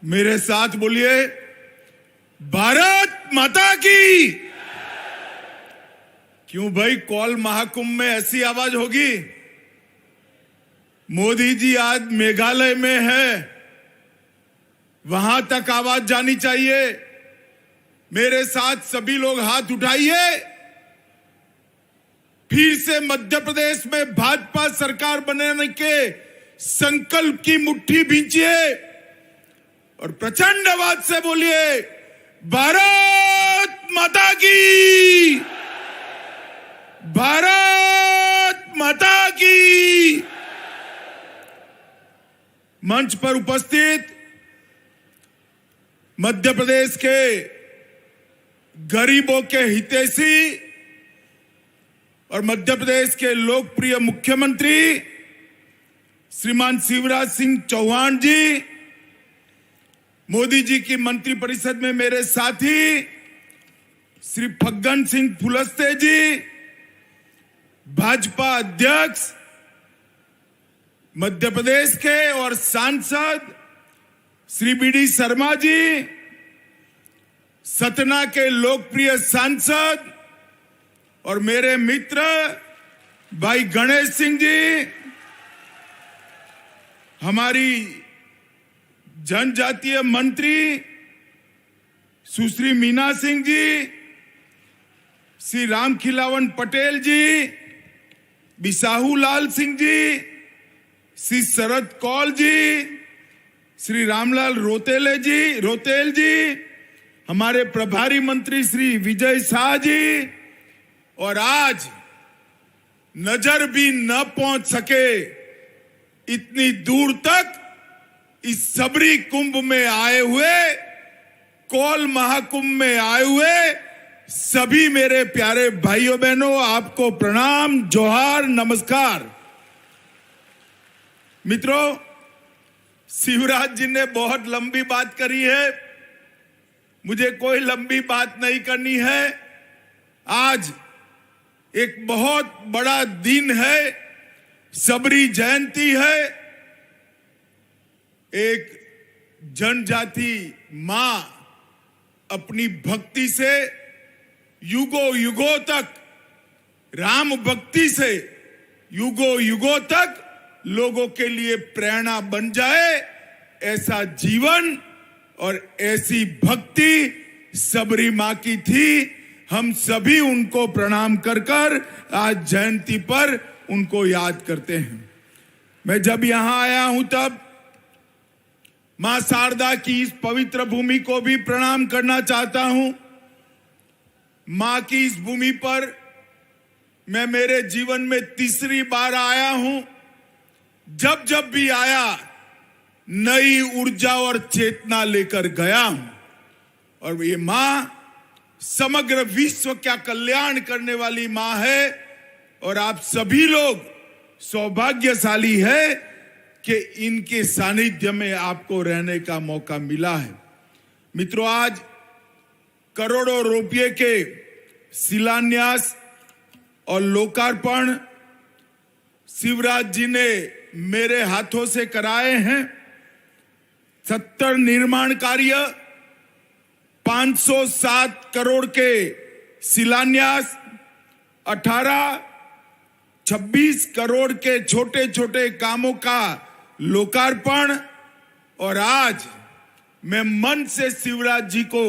मेरे साथ बोलिए, भारत माता की। क्यों भाई, कौल महाकुंभ में ऐसी आवाज होगी? मोदी जी आज मेघालय में है, वहां तक आवाज जानी चाहिए। मेरे साथ सभी लोग हाथ उठाइए, फिर से मध्य प्रदेश में भाजपा सरकार बनाने के संकल्प की मुट्ठी भींचिए और प्रचंड आवाज से बोलिए, भारत माता की, भारत माता की। मंच पर उपस्थित मध्य प्रदेश के गरीबों के हितैषी और मध्य प्रदेश के लोकप्रिय मुख्यमंत्री श्रीमान शिवराज सिंह चौहान जी, मोदी जी की मंत्रिपरिषद में मेरे साथी श्री फग्गन सिंह कुलस्ते जी, भाजपा अध्यक्ष मध्य प्रदेश के और सांसद श्री बी.डी. शर्मा जी, सतना के लोकप्रिय सांसद और मेरे मित्र भाई गणेश सिंह जी, हमारी जनजातीय मंत्री सुश्री मीना सिंह जी, श्री रामखिलावन पटेल जी, बिसाहू लाल सिंह जी, श्री शरद कौल जी, श्री रामलाल रोतेल जी, हमारे प्रभारी मंत्री श्री विजय शाह जी, और आज नजर भी न पहुंच सके इतनी दूर तक इस सबरी कुंभ में आए हुए, कौल महाकुंभ में आए हुए सभी मेरे प्यारे भाइयों बहनों, आपको प्रणाम, जोहार, नमस्कार। मित्रों, शिवराज जी ने बहुत लंबी बात करी है, मुझे कोई लंबी बात नहीं करनी है। आज एक बहुत बड़ा दिन है, सबरी जयंती है। एक जनजाति मां अपनी भक्ति से युगों युगों तक, राम भक्ति से युगों युगों तक लोगों के लिए प्रेरणा बन जाए, ऐसा जीवन और ऐसी भक्ति सबरी मां की थी। हम सभी उनको प्रणाम कर आज जयंती पर उनको याद करते हैं। मैं जब यहां आया हूं तब मां शारदा की इस पवित्र भूमि को भी प्रणाम करना चाहता हूं। मां की इस भूमि पर मैं मेरे जीवन में तीसरी बार आया हूं। जब जब भी आया, नई ऊर्जा और चेतना लेकर गया हूं। और ये मां समग्र विश्व का कल्याण करने वाली मां है और आप सभी लोग सौभाग्यशाली है कि इनके सानिध्य में आपको रहने का मौका मिला है। मित्रों, आज करोड़ों रुपये के शिलान्यास और लोकार्पण शिवराज जी ने मेरे हाथों से कराए हैं। 70 निर्माण कार्य, 507 करोड़ के शिलान्यास, 26 करोड़ के छोटे छोटे कामों का लोकार्पण। और आज मैं मन से शिवराज जी को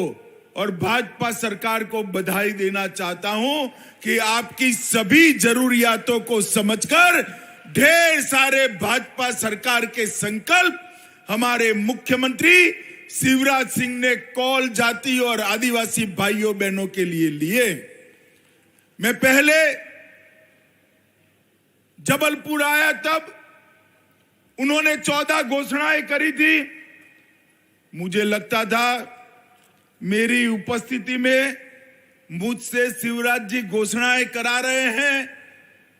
और भाजपा सरकार को बधाई देना चाहता हूं कि आपकी सभी जरूरियातों को समझकर ढेर सारे भाजपा सरकार के संकल्प हमारे मुख्यमंत्री शिवराज सिंह ने कौल जाति और आदिवासी भाइयों बहनों के लिए लिए। मैं पहले जबलपुर आया तब उन्होंने 14 घोषणाएं करी थी। मुझे लगता था मेरी उपस्थिति में मुझसे शिवराज जी घोषणाएं करा रहे हैं,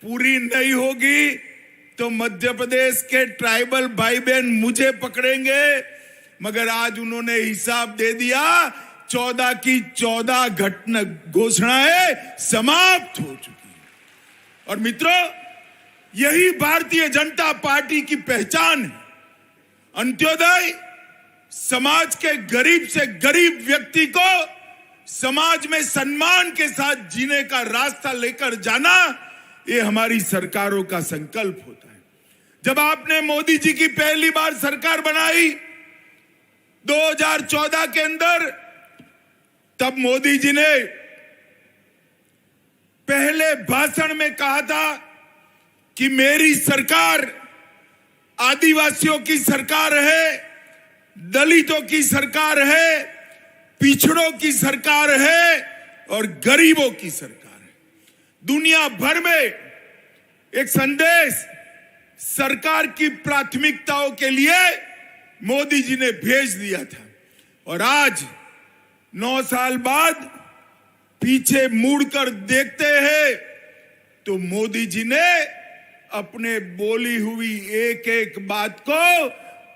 पूरी नहीं होगी तो मध्य प्रदेश के ट्राइबल भाई बहन मुझे पकड़ेंगे। मगर आज उन्होंने हिसाब दे दिया, 14 की 14 घोषणाएं समाप्त हो चुकी। और मित्रों, यही भारतीय जनता पार्टी की पहचान है। अंत्योदय, समाज के गरीब से गरीब व्यक्ति को समाज में सम्मान के साथ जीने का रास्ता लेकर जाना, ये हमारी सरकारों का संकल्प होता है। जब आपने मोदी जी की पहली बार सरकार बनाई 2014 के अंदर, तब मोदी जी ने पहले भाषण में कहा था कि मेरी सरकार आदिवासियों की सरकार है, दलितों की सरकार है, पिछड़ों की सरकार है और गरीबों की सरकार है। दुनिया भर में एक संदेश सरकार की प्राथमिकताओं के लिए मोदी जी ने भेज दिया था। और आज 9 साल बाद पीछे मुड़कर देखते हैं तो मोदी जी ने अपने बोली हुई एक एक बात को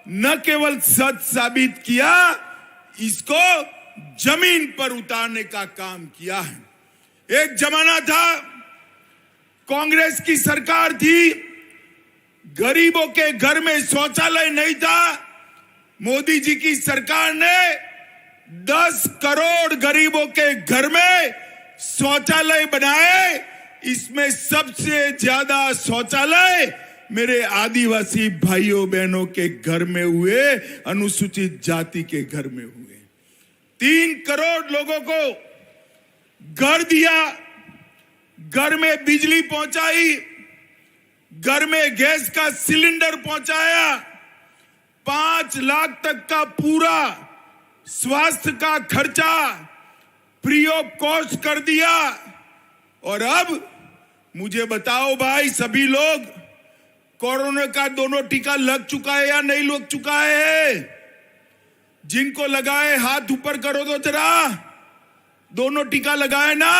न केवल सच साबित किया, इसको जमीन पर उतारने का काम किया है। एक जमाना था, कांग्रेस की सरकार थी, गरीबों के घर में शौचालय नहीं था। मोदी जी की सरकार ने 10 करोड़ गरीबों के घर में शौचालय बनाए। इसमें सबसे ज्यादा शौचालय मेरे आदिवासी भाइयों बहनों के घर में हुए, अनुसूचित जाति के घर में हुए। 3 करोड़ लोगों को घर दिया, घर में बिजली पहुंचाई, घर में गैस का सिलेंडर पहुंचाया, 5 लाख तक का पूरा स्वास्थ्य का खर्चा फ्री ऑफ कॉस्ट कर दिया। और अब मुझे बताओ भाई, सभी लोग कोरोना का दोनों टीका लग चुका है या नहीं लग चुका है? जिनको लगाए हाथ ऊपर करो तो जरा, दोनों टीका लगाए ना।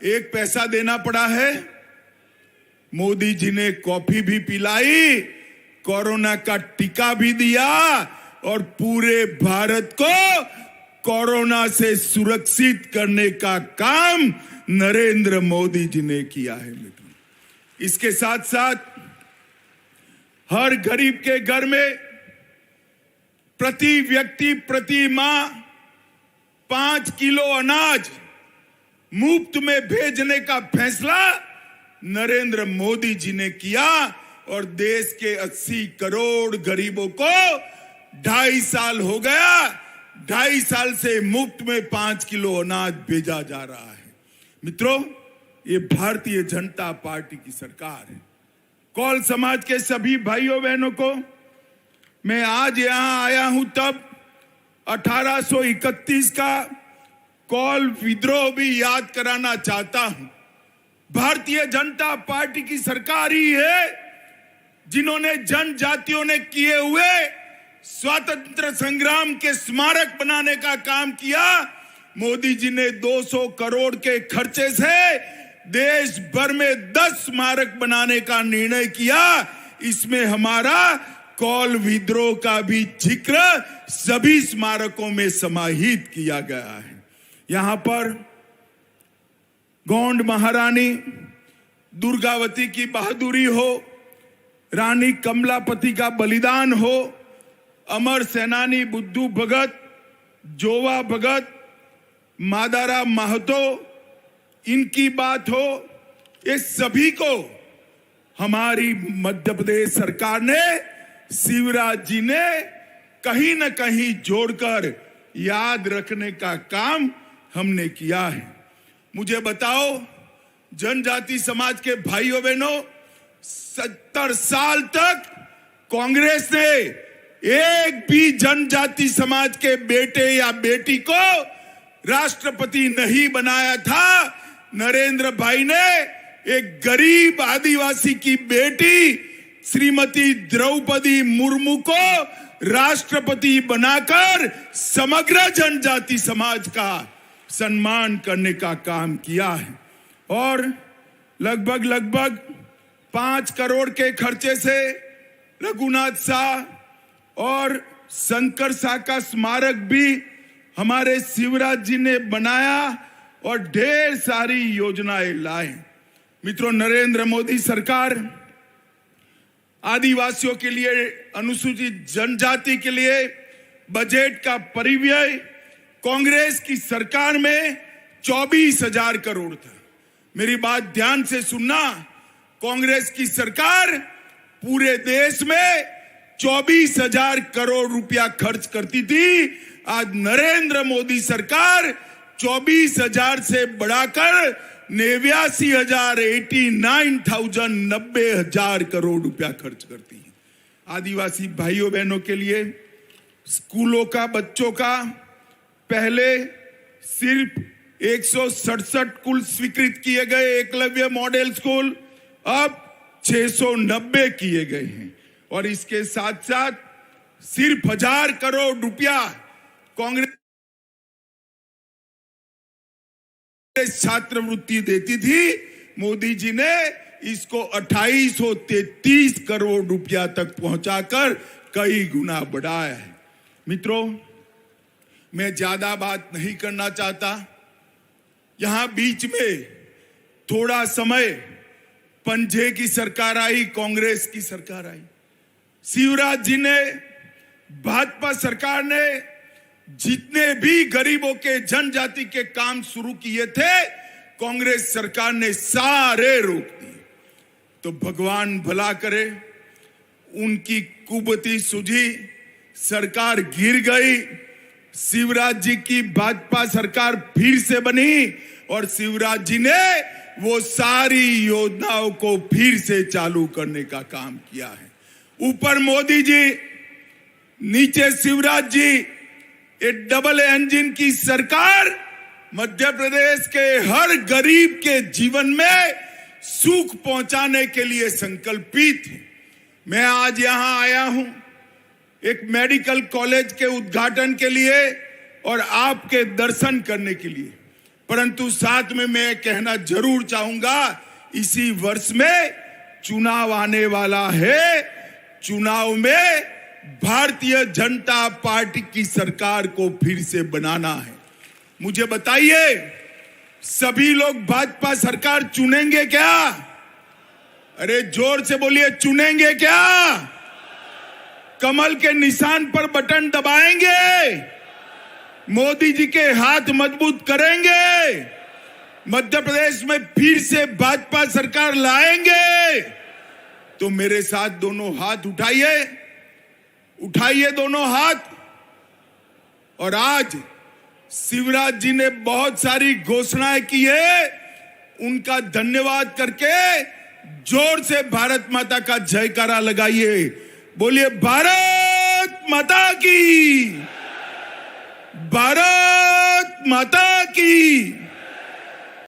एक पैसा देना पड़ा है। मोदी जी ने कॉफी भी पिलाई, कोरोना का टीका भी दिया और पूरे भारत को कोरोना से सुरक्षित करने का काम नरेंद्र मोदी जी ने किया है मित्रों। इसके साथ साथ हर गरीब के घर में प्रति व्यक्ति प्रति माह 5 किलो अनाज मुफ्त में भेजने का फैसला नरेंद्र मोदी जी ने किया और देश के 80 करोड़ गरीबों को 2.5 साल हो गया, 2.5 साल से मुफ्त में 5 किलो अनाज भेजा जा रहा है। मित्रों, ये भारतीय जनता पार्टी की सरकार है। कौल समाज के सभी भाइयों बहनों को मैं आज यहां आया हूं तब 1831 का कौल विद्रोह भी याद कराना चाहता हूं। भारतीय जनता पार्टी की सरकार ही है जिन्होंने जनजातियों ने किए हुए स्वतंत्र संग्राम के स्मारक बनाने का काम किया। मोदी जी ने 200 करोड़ के खर्चे से देश भर में 10 स्मारक बनाने का निर्णय किया। इसमें हमारा कौल विद्रोह का भी जिक्र सभी स्मारकों में समाहित किया गया है। यहां पर गोंड महारानी दुर्गावती की बहादुरी हो, रानी कमलापति का बलिदान हो, अमर सेनानी बुद्धू भगत, जोवा भगत, मादारा महतो, इनकी बात हो, ये सभी को हमारी मध्य प्रदेश सरकार ने, शिवराज जी ने कहीं न कहीं जोड़कर याद रखने का काम हमने किया है। मुझे बताओ, जनजाति समाज के भाइयों बहनों, 70 साल तक कांग्रेस ने एक भी जनजाति समाज के बेटे या बेटी को राष्ट्रपति नहीं बनाया था। नरेंद्र भाई ने एक गरीब आदिवासी की बेटी श्रीमती द्रौपदी मुर्मू को राष्ट्रपति बनाकर समग्र जनजाति समाज का सम्मान करने का काम किया है। और लगभग 5 करोड़ के खर्चे से रघुनाथ शाह और शंकर शाह का स्मारक भी हमारे शिवराज जी ने बनाया और ढेर सारी योजनाएं लाए। मित्रों, नरेंद्र मोदी सरकार आदिवासियों के लिए, अनुसूचित जनजाति के लिए बजट का परिव्यय कांग्रेस की सरकार में 24,000 करोड़ था। मेरी बात ध्यान से सुनना, कांग्रेस की सरकार पूरे देश में 24,000 करोड़ रुपया खर्च करती थी। आज नरेंद्र मोदी सरकार 24,000 से बढ़ाकर 89,000 90,000 करोड़ रुपया खर्च करती है। आदिवासी भाइयों बहनों के लिए स्कूलों का बच्चों का पहले सिर्फ 167 कुल स्वीकृत किए गए एकलव्य मॉडल स्कूल, अब 690 किए गए हैं। और इसके साथ साथ सिर्फ 1,000 करोड़ रुपया कांग्रेस छात्रवृत्ति देती थी, मोदी जी ने इसको 2833 करोड़ रुपया तक पहुंचाकर कई गुना बढ़ाया है। मित्रों, मैं ज्यादा बात नहीं करना चाहता। यहां बीच में थोड़ा समय पंजे की सरकार आई, कांग्रेस की सरकार आई। शिवराज जी ने, भाजपा सरकार ने जितने भी गरीबों के जनजाति के काम शुरू किए थे, कांग्रेस सरकार ने सारे रोक दिए। तो भगवान भला करे, उनकी कुबती सूझी, सरकार गिर गई। शिवराज जी की भाजपा सरकार फिर से बनी और शिवराज जी ने वो सारी योजनाओं को फिर से चालू करने का काम किया है। ऊपर मोदी जी, नीचे शिवराज जी, ये डबल इंजन की सरकार मध्य प्रदेश के हर गरीब के जीवन में सुख पहुंचाने के लिए संकल्पित है। मैं आज यहां आया हूं एक मेडिकल कॉलेज के उद्घाटन के लिए और आपके दर्शन करने के लिए, परंतु साथ में मैं कहना जरूर चाहूंगा, इसी वर्ष में चुनाव आने वाला है। चुनाव में भारतीय जनता पार्टी की सरकार को फिर से बनाना है। मुझे बताइए, सभी लोग भाजपा सरकार चुनेंगे क्या? अरे जोर से बोलिए, चुनेंगे क्या? कमल के निशान पर बटन दबाएंगे? मोदी जी के हाथ मजबूत करेंगे? मध्य प्रदेश में फिर से भाजपा सरकार लाएंगे? तो मेरे साथ दोनों हाथ उठाइए, उठाइए दोनों हाथ। और आज शिवराज जी ने बहुत सारी घोषणाएं की है, उनका धन्यवाद करके जोर से भारत माता का जयकारा लगाइए। बोलिए, भारत माता की, भारत माता की।